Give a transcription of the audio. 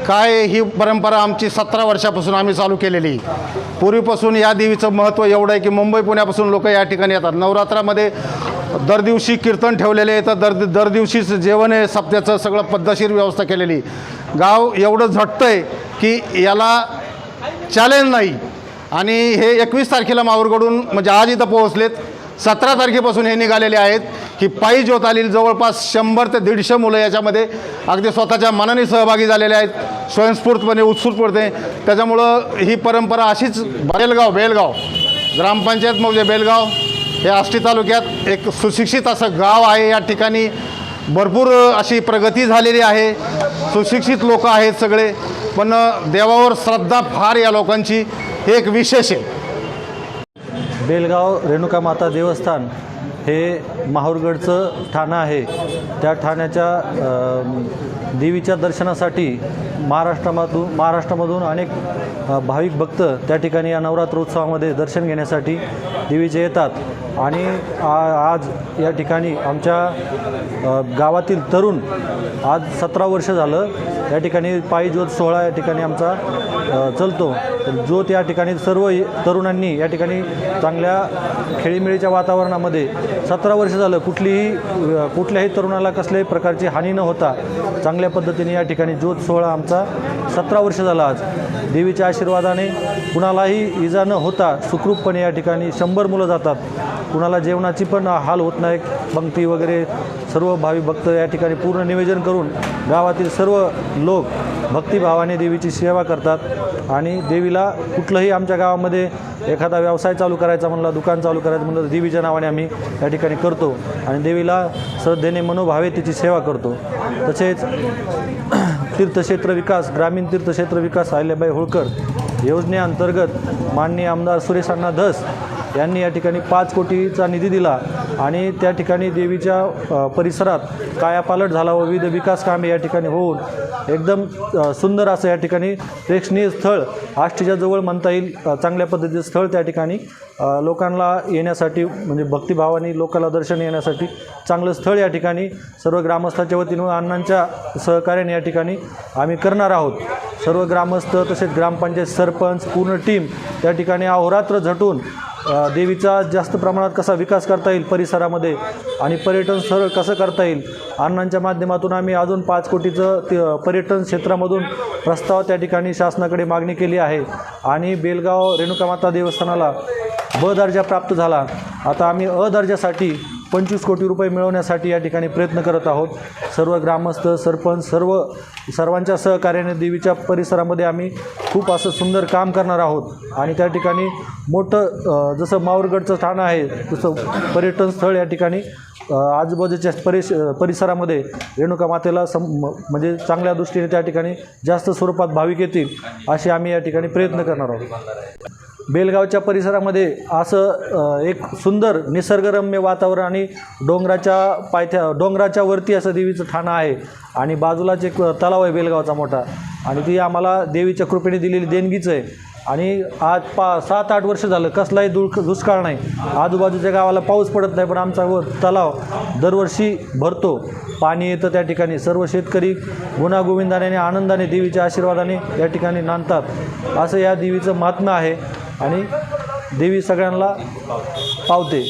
काय ही परंपरा आमची 17 वर्षापासून आम्ही चालू केलेली. पूर्वीपासून या देवीचं महत्त्व एवढं आहे की मुंबई पुण्यापासून लोक या ठिकाणी येतात. नवरात्रामध्ये दर दिवशी कीर्तन ठेवलेले आहे, तर दर दिवशीच जेवण आहे, सप्त्याचं सगळं पद्धतशीर व्यवस्था केलेली. गाव एवढं झटतं आहे की याला चॅलेंज नाही. आणि हे 21 तारखेला माहूरकडून म्हणजे आज इथं पोहोचलेत. 17 तारखेपासून हे निघालेले आहेत की पायी ज्योत आली. जवळपास 100 ते 150 मुलं याच्यामध्ये अगदी स्वतःच्या मनाने सहभागी झालेले आहेत, स्वयंस्फूर्तपणे उत्स्फूर्तपणे. त्याच्यामुळं ही परंपरा अशीच. बेलगाव ग्रामपंचायत म्हणजे बेलगाव हे आष्टी तालुक्यात एक सुशिक्षित असं गाव आहे. या ठिकाणी भरपूर अशी प्रगती झालेली आहे, सुशिक्षित लोक आहेत सगळे, पण देवावर श्रद्धा फार या लोकांची, हे एक विशेष आहे. बेलगाव रेणुका माता देवस्थान हे माहूरगडचं ठाणं आहे. त्या ठाण्याच्या देवीच्या दर्शनासाठी महाराष्ट्रामधून अनेक भाविक भक्त त्या ठिकाणी या नवरात्रोत्सवामध्ये दर्शन घेण्यासाठी देवीचे येतात. आणि आज या ठिकाणी आमच्या गावातील तरुण आज 17 वर्ष झालं या ठिकाणी पायी ज्योत सोहळा या ठिकाणी आमचा चालतो. ज्योत या ठिकाणी सर्व तरुणांनी या ठिकाणी चांगल्या खेळीमेळीच्या वातावरणामध्ये 17 वर्ष झालं कुठल्याही तरुणाला कसल्याही प्रकारची हानी न होता चांगल्या पद्धतीने या ठिकाणी ज्योत सोहळा आमचा 17 वर्ष झाला. आज देवीच्या आशीर्वादाने कुणालाही इजा न होता सुखरूपपणे या ठिकाणी 100 मुलं जातात. कुणाला जेवणाची पण हाल होत नाही. पंक्ती वगैरे सर्व भाविक भक्त या ठिकाणी पूर्ण नियोजन करून गावातील सर्व लोक भक्तिभावाने देवीची सेवा करतात. आणि देवीला कुठलंही आमच्या गावामध्ये एखादा व्यवसाय चालू करायचा म्हणलं, दुकान चालू करायचं म्हणलं, देवीच्या नावाने आम्ही या ठिकाणी करतो आणि देवीला श्रद्धेने मनोभावे तिची सेवा करतो. तसेच तीर्थक्षेत्र विकास, ग्रामीण तीर्थक्षेत्र विकास अहिल्याबाई होळकर योजनेअंतर्गत माननीय आमदार सुरेश अण्णा धस यांनी या ठिकाणी 5 कोटीचा निधी दिला आणि त्या ठिकाणी देवीच्या परिसरात कायापालट झाला व विविध विकास कामे या ठिकाणी होऊन एकदम सुंदर असं या ठिकाणी प्रेक्षणीय स्थळ आष्टीच्या जवळ म्हणता येईल चांगल्या पद्धतीचं स्थळ त्या ठिकाणी लोकांना येण्यासाठी म्हणजे भक्तिभावाने लोकांना दर्शन येण्यासाठी चांगलं स्थळ या ठिकाणी सर्व ग्रामस्थांच्या वतीनं अण्णांच्या सहकार्याने या ठिकाणी आम्ही करणार आहोत. सर्व ग्रामस्थ तसेच ग्रामपंचायत सरपंच पूर्ण टीम त्या ठिकाणी अहोरात्र झटून देवीचा जास्त प्रमाणात कसा विकास करता येईल परिसरामध्ये आणि पर्यटन स्थळ कसं करता येईल अण्णांच्या माध्यमातून आम्ही अजून 5 कोटीचं पर्यटन क्षेत्रामधून प्रस्ताव त्या ठिकाणी शासनाकडे मागणी केली आहे. आणि बेलगाव रेणुका माता देवस्थानाला ब दर्जा प्राप्त झाला. आता आम्ही अ दर्जासाठी 25 कोटी रुपये मिळवण्यासाठी या ठिकाणी प्रयत्न करत आहोत. सर्व ग्रामस्थ सरपंच सर्वांच्या सहकार्याने देवीच्या परिसरामध्ये आम्ही खूप असं सुंदर काम करणार आहोत. आणि त्या ठिकाणी मोठं जसं माहूरगडचं ठाणं आहे तसं पर्यटन स्थळ या ठिकाणी आजूबाजूच्या परिसरामध्ये रेणुका मातेला म्हणजे चांगल्या दृष्टीने त्या ठिकाणी जास्त स्वरूपात भाविक येतील असे आम्ही या ठिकाणी प्रयत्न करणार आहोत. बेलगावच्या परिसरामध्ये असं एक सुंदर निसर्गरम्य वातावरण आणि डोंगराच्या वरती असं देवीचं ठाणं आहे आणि बाजूलाच एक तलाव आहे बेलगावचा मोठा आणि ती आम्हाला देवीच्या कृपेने दिलेली देणगीच आहे. आणि आज 7-8 वर्ष झालं कसलाही दुष्काळ नाही, आजूबाजूच्या गावाला पाऊस पडत नाही, पण आमचा तलाव दरवर्षी भरतो, पाणी येतं त्या ठिकाणी. सर्व शेतकरी गुणागोविंदाने आनंदाने देवीच्या आशीर्वादाने या ठिकाणी नांदतात. असं या देवीचं महात्म्य आहे आणि देवी सगळ्यांना पावते.